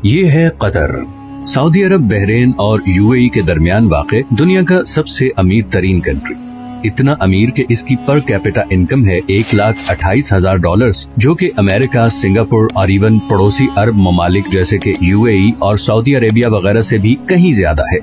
ये है Qatar. Saudi अरब, Bahrain और यूएई के दरमियान वाक़े दुनिया का सबसे अमीर तरीन कंट्री। इतना अमीर कि इसकी पर कैपिटा इनकम है $1,28,000, जो कि अमेरिका, सिंगापुर और इवन पड़ोसी अरब ममालिक जैसे कि यूएई और सऊदी अरेबिया वगैरह से भी कहीं ज्यादा है।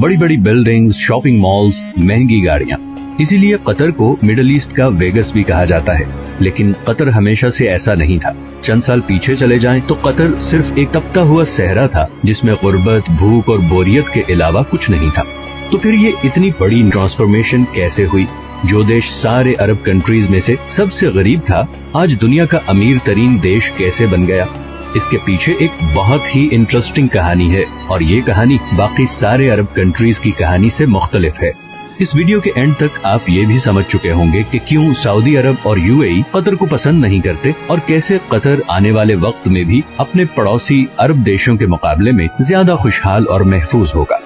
बड़ी बड़ी बिल्डिंग्स, शॉपिंग मॉल्स, महंगी गाड़ियाँ। इसीलिए कतर को मिडिल ईस्ट का वेगस भी कहा जाता है। लेकिन कतर हमेशा से ऐसा नहीं था। चंद साल पीछे चले जाएं तो कतर सिर्फ एक तपता हुआ सहरा था जिसमें गुर्बत, भूख और बोरियत के अलावा कुछ नहीं था। तो फिर ये इतनी बड़ी ट्रांसफॉर्मेशन कैसे हुई? जो देश सारे अरब कंट्रीज में से सबसे गरीब था, आज दुनिया का अमीर तरीन देश कैसे बन गया? इसके पीछे एक बहुत ही इंटरेस्टिंग कहानी है और ये कहानी बाकी सारे अरब कंट्रीज की कहानी से मुख्तलिफ है। इस वीडियो के एंड तक आप ये भी समझ चुके होंगे कि क्यों सऊदी अरब और यूएई कतर को पसंद नहीं करते और कैसे कतर आने वाले वक्त में भी अपने पड़ोसी अरब देशों के मुकाबले में ज्यादा खुशहाल और महफूज होगा।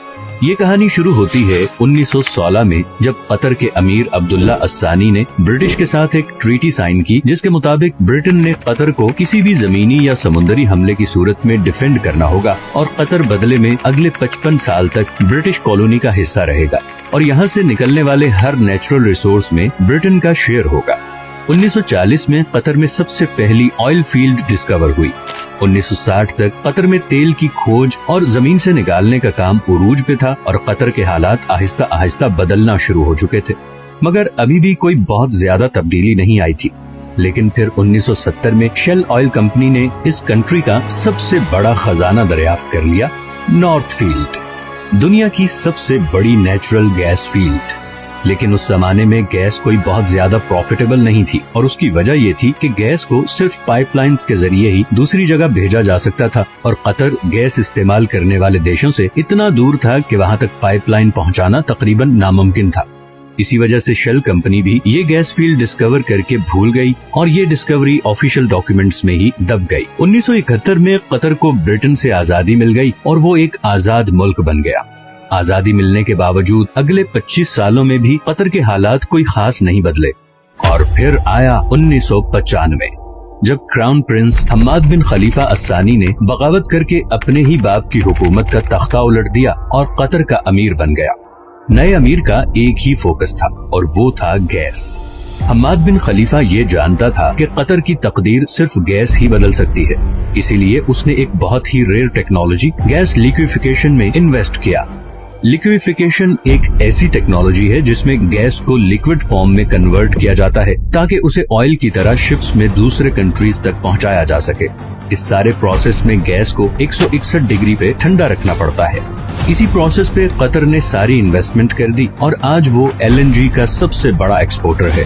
ये कहानी शुरू होती है 1916 में, जब कतर के अमीर अब्दुल्ला अस्सानी ने ब्रिटिश के साथ एक ट्रीटी साइन की, जिसके मुताबिक ब्रिटेन ने कतर को किसी भी जमीनी या समुद्री हमले की सूरत में डिफेंड करना होगा और कतर बदले में अगले 55 साल तक ब्रिटिश कॉलोनी का हिस्सा रहेगा और यहाँ से निकलने वाले हर नेचुरल रिसोर्स में ब्रिटेन का शेयर होगा। 1940 में कतर में सबसे पहली ऑयल फील्ड डिस्कवर हुई। 1960 तक कतर में तेल की खोज और जमीन से निकालने का काम उरूज पे था और कतर के हालात आहिस्ता आहिस्ता बदलना शुरू हो चुके थे, मगर अभी भी कोई बहुत ज्यादा तब्दीली नहीं आई थी। लेकिन फिर 1970 में शेल ऑयल कंपनी ने इस कंट्री का सबसे बड़ा खजाना दरियाफ्त कर लिया, नॉर्थ फील्ड, दुनिया की सबसे बड़ी नेचुरल गैस फील्ड। लेकिन उस जमाने में गैस कोई बहुत ज्यादा प्रॉफिटेबल नहीं थी और उसकी वजह ये थी कि गैस को सिर्फ पाइपलाइंस के जरिए ही दूसरी जगह भेजा जा सकता था और कतर गैस इस्तेमाल करने वाले देशों से इतना दूर था कि वहाँ तक पाइपलाइन पहुँचाना तकरीबन नामुमकिन था। इसी वजह से शेल कंपनी भी ये गैस फील्ड डिस्कवर करके भूल गई और ये डिस्कवरी ऑफिशियल डॉक्यूमेंट्स में ही दब गई। 1971 में कतर को ब्रिटेन से आजादी मिल गई और वो एक आजाद मुल्क बन गया। आजादी मिलने के बावजूद अगले 25 सालों में भी कतर के हालात कोई खास नहीं बदले। और फिर आया 1995, जब क्राउन प्रिंस हम्माद बिन खलीफा अस्सानी ने बगावत करके अपने ही बाप की हुकूमत का तख्ता उलट दिया और कतर का अमीर बन गया। नए अमीर का एक ही फोकस था और वो था गैस। हम्माद बिन खलीफा ये जानता था कि कतर की तकदीर सिर्फ गैस ही बदल सकती है, इसीलिए उसने एक बहुत ही रेयर टेक्नोलॉजी गैस लिक्विफिकेशन में इन्वेस्ट किया। लिक्विफिकेशन एक ऐसी टेक्नोलॉजी है जिसमें गैस को लिक्विड फॉर्म में कन्वर्ट किया जाता है ताकि उसे ऑयल की तरह शिप्स में दूसरे कंट्रीज तक पहुंचाया जा सके। इस सारे प्रोसेस में गैस को 161 डिग्री पे ठंडा रखना पड़ता है। इसी प्रोसेस पे कतर ने सारी इन्वेस्टमेंट कर दी और आज वो एलएनजी का सबसे बड़ा एक्सपोर्टर है।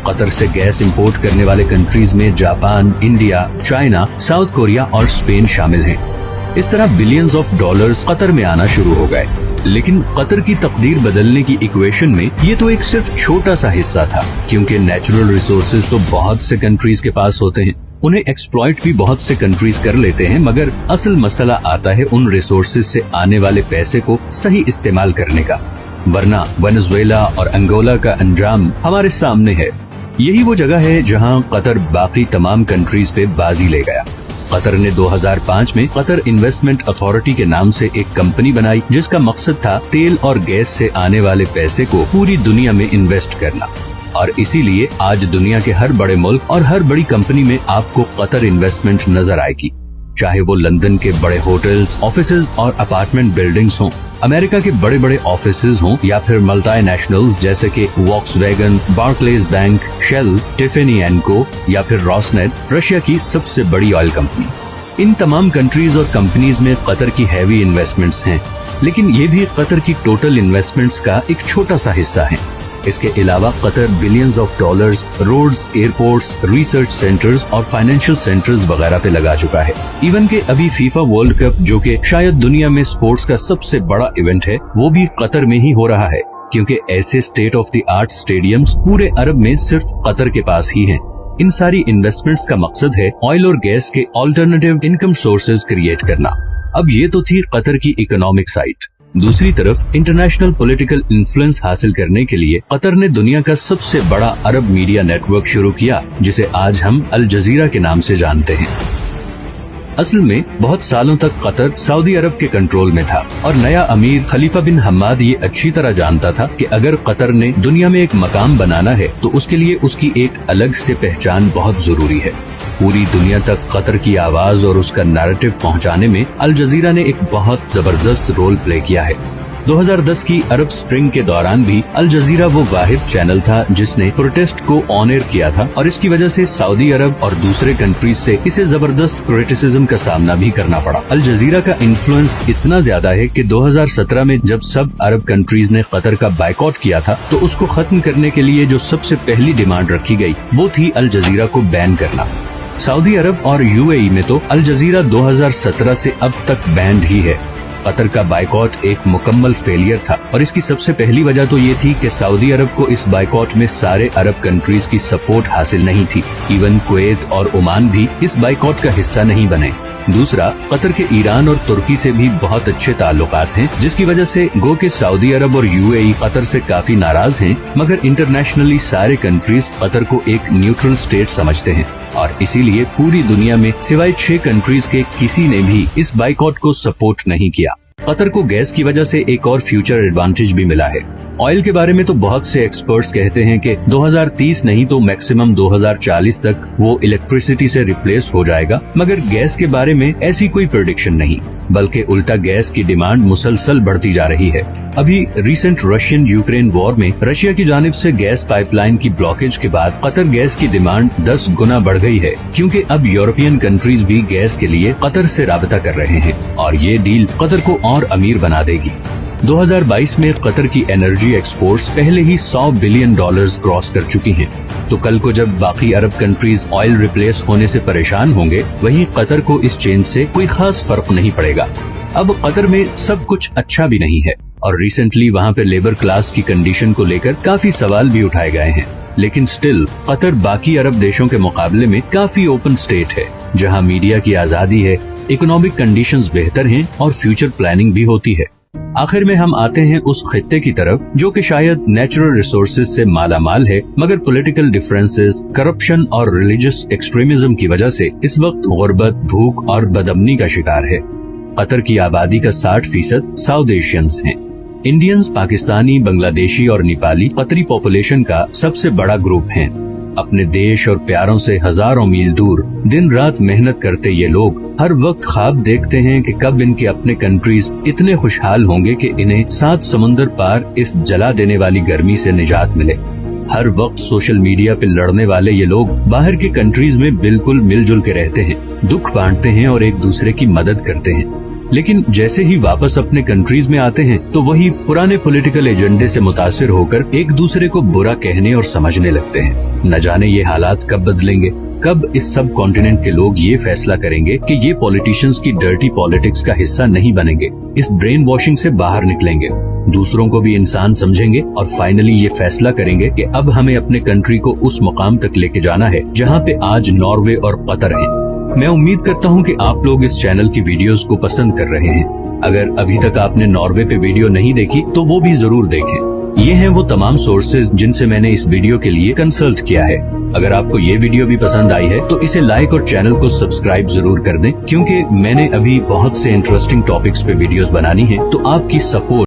कतर से गैस इंपोर्ट करने वाले कंट्रीज में Japan, India, China, south Korea और स्पेन शामिल हैं। इस तरह बिलियंस ऑफ डॉलर्स कतर में आना शुरू हो गए। लेकिन कतर की तकदीर बदलने की इक्वेशन में ये तो एक सिर्फ छोटा सा हिस्सा था, क्योंकि नेचुरल रिसोर्सेज तो बहुत से कंट्रीज के पास होते हैं, उन्हें एक्सप्लॉइट भी बहुत से कंट्रीज कर लेते हैं, मगर असल मसला आता है उन रिसोर्सेज से आने वाले पैसे को सही इस्तेमाल करने का। वरना वेनेजुएला और अंगोला का अंजाम हमारे सामने है। यही वो जगह है जहाँ कतर बाकी तमाम कंट्रीज पे बाजी ले गया। कतर ने 2005 में कतर इन्वेस्टमेंट अथॉरिटी के नाम से एक कंपनी बनाई जिसका मकसद था तेल और गैस से आने वाले पैसे को पूरी दुनिया में इन्वेस्ट करना। और इसीलिए आज दुनिया के हर बड़े मुल्क और हर बड़ी कंपनी में आपको कतर इन्वेस्टमेंट नजर आएगी, चाहे वो लंदन के बड़े होटल्स, ऑफिसेज और अपार्टमेंट बिल्डिंग्स हों, अमेरिका के बड़े बड़े ऑफिसेज हों या फिर मल्टी नेशनल्स जैसे कि Volkswagen, Barclays bank, Shell, Tiffany and co या फिर रॉसनेट, रशिया की सबसे बड़ी ऑयल कंपनी। इन तमाम कंट्रीज और कंपनीज में कतर की हैवी इन्वेस्टमेंट्स हैं, लेकिन ये भी कतर की टोटल इन्वेस्टमेंट्स का एक छोटा सा हिस्सा है। इसके अलावा Qatar billions of dollars roads, airports, research centres और फाइनेंशियल सेंटर्स वगैरह पे लगा चुका है। इवन के अभी फीफा वर्ल्ड कप, जो कि शायद दुनिया में स्पोर्ट्स का सबसे बड़ा इवेंट है, वो भी कतर में ही हो रहा है, क्योंकि ऐसे state of the art stadiums पूरे अरब में सिर्फ कतर के पास ही हैं। इन सारी इन्वेस्टमेंट्स का मकसद है ऑयल और गैस के ऑल्टरनेटिव इनकम सोर्सेज क्रिएट करना। अब ये तो थी कतर की इकोनॉमिक साइड। दूसरी तरफ इंटरनेशनल पॉलिटिकल इन्फ्लुएंस हासिल करने के लिए कतर ने दुनिया का सबसे बड़ा अरब मीडिया नेटवर्क शुरू किया, जिसे आज हम अल जजीरा के नाम से जानते हैं। असल में बहुत सालों तक कतर सऊदी अरब के कंट्रोल में था और नया अमीर खलीफा बिन हम्माद ये अच्छी तरह जानता था कि अगर कतर ने दुनिया में एक मकाम बनाना है तो उसके लिए उसकी एक अलग से पहचान बहुत जरूरी है। पूरी दुनिया तक कतर की आवाज और उसका नैरेटिव पहुंचाने में अल जजीरा ने एक बहुत जबरदस्त रोल प्ले किया है। 2010 की अरब स्प्रिंग के दौरान भी अल जजीरा वो वाहिद चैनल था जिसने प्रोटेस्ट को ऑन एयर किया था और इसकी वजह से सऊदी अरब और दूसरे कंट्रीज से इसे जबरदस्त क्रिटिसिज्म का सामना भी करना पड़ा। अल जजीरा का इन्फ्लुएंस इतना ज्यादा है कि 2017 में जब सब अरब कंट्रीज ने कतर का बाइकआउट किया था तो उसको खत्म करने के लिए जो सबसे पहली डिमांड रखी गई वो थी अल जजीरा को बैन करना। सऊदी अरब और यूएई में तो अल जजीरा 2017 से अब तक बैंड ही है। कतर का बाइकआउट एक मुकम्मल फेलियर था और इसकी सबसे पहली वजह तो ये थी कि सऊदी अरब को इस बाइकआउट में सारे अरब कंट्रीज की सपोर्ट हासिल नहीं थी। इवन कुवैत और ओमान भी इस बाइकआउट का हिस्सा नहीं बने। दूसरा, कतर के ईरान और तुर्की से भी बहुत अच्छे ताल्लुकात हैं, जिसकी वजह से गो के सऊदी अरब और यूएई कतर से काफी नाराज हैं, मगर इंटरनेशनली सारे कंट्रीज कतर को एक न्यूट्रल स्टेट समझते हैं और इसीलिए पूरी दुनिया में सिवाय 6 कंट्रीज के किसी ने भी इस बाइकआउट को सपोर्ट नहीं किया। कतर को गैस की वजह से एक और फ्यूचर एडवांटेज भी मिला है। ऑयल के बारे में तो बहुत से एक्सपर्ट्स कहते हैं कि 2030 नहीं तो मैक्सिमम 2040 तक वो इलेक्ट्रिसिटी से रिप्लेस हो जाएगा, मगर गैस के बारे में ऐसी कोई प्रेडिक्शन नहीं, बल्कि उल्टा गैस की डिमांड मुसलसल बढ़ती जा रही है। अभी रिसेंट रशियन यूक्रेन वॉर में रशिया की जानिब से गैस पाइपलाइन की ब्लॉकेज के बाद कतर गैस की डिमांड 10 गुना बढ़ गई है, क्योंकि अब यूरोपियन कंट्रीज भी गैस के लिए कतर से राबता कर रहे हैं और ये डील कतर को और अमीर बना देगी। 2022 में कतर की एनर्जी एक्सपोर्ट्स पहले ही $100 बिलियन क्रॉस कर चुकी हैं, तो कल को जब बाकी अरब कंट्रीज ऑयल रिप्लेस होने से परेशान होंगे, वहीं कतर को इस चेंज से कोई खास फर्क नहीं पड़ेगा। अब कतर में सब कुछ अच्छा भी नहीं है और रिसेंटली वहाँ पे लेबर क्लास की कंडीशन को लेकर काफी सवाल भी उठाए गए हैं, लेकिन स्टिल कतर बाकी अरब देशों के मुकाबले में काफी ओपन स्टेट है, जहाँ मीडिया की आजादी है, इकोनॉमिक कंडीशंस बेहतर हैं और फ्यूचर प्लानिंग भी होती है। आखिर में हम आते हैं उस खित्ते की तरफ जो कि शायद नेचुरल रिसोर्सेज से मालामाल है, मगर पॉलिटिकल डिफरेंसेस, करप्शन और रिलीजियस एक्सट्रीमिज्म की वजह से इस वक्त गुर्बत, भूख और बदअमनी का शिकार है। कतर की आबादी का 60% साउथ एशियंस हैं। इंडियंस, पाकिस्तानी, बांग्लादेशी और नेपाली कतरी पॉपुलेशन का सबसे बड़ा ग्रुप हैं। अपने देश और प्यारों से हजारों मील दूर दिन रात मेहनत करते ये लोग हर वक्त ख्वाब देखते हैं कि कब इनके अपने कंट्रीज इतने खुशहाल होंगे कि इन्हें 7 समुंदर पार इस जला देने वाली गर्मी से निजात मिले। हर वक्त सोशल मीडिया पे लड़ने वाले ये लोग बाहर की कंट्रीज में बिल्कुल मिलजुल के रहते हैं, दुख बांटते हैं और एक दूसरे की मदद करते हैं, लेकिन जैसे ही वापस अपने कंट्रीज में आते हैं तो वही पुराने पॉलिटिकल एजेंडे से मुतासिर होकर एक दूसरे को बुरा कहने और समझने लगते हैं। न जाने ये हालात कब बदलेंगे, कब इस सब कॉन्टिनेंट के लोग ये फैसला करेंगे कि ये पॉलिटिशियंस की डर्टी पॉलिटिक्स का हिस्सा नहीं बनेंगे, इस ब्रेन वॉशिंग से बाहर निकलेंगे, दूसरों को भी इंसान समझेंगे और फाइनली ये फैसला करेंगे कि अब हमें अपने कंट्री को उस मुकाम तक लेके जाना है जहाँ पे आज नॉर्वे और कतर है। मैं उम्मीद करता हूँ कि आप लोग इस चैनल की वीडियोस को पसंद कर रहे हैं। अगर अभी तक आपने नॉर्वे पे वीडियो नहीं देखी तो वो भी जरूर देखें। ये हैं वो तमाम सोर्सेज जिनसे मैंने इस वीडियो के लिए कंसल्ट किया है। अगर आपको ये वीडियो भी पसंद आई है तो इसे लाइक और चैनल को सब्सक्राइब जरूर कर दें, क्योंकि मैंने अभी बहुत से इंटरेस्टिंग टॉपिक्स पे वीडियोस बनानी है, तो आपकी सपोर्ट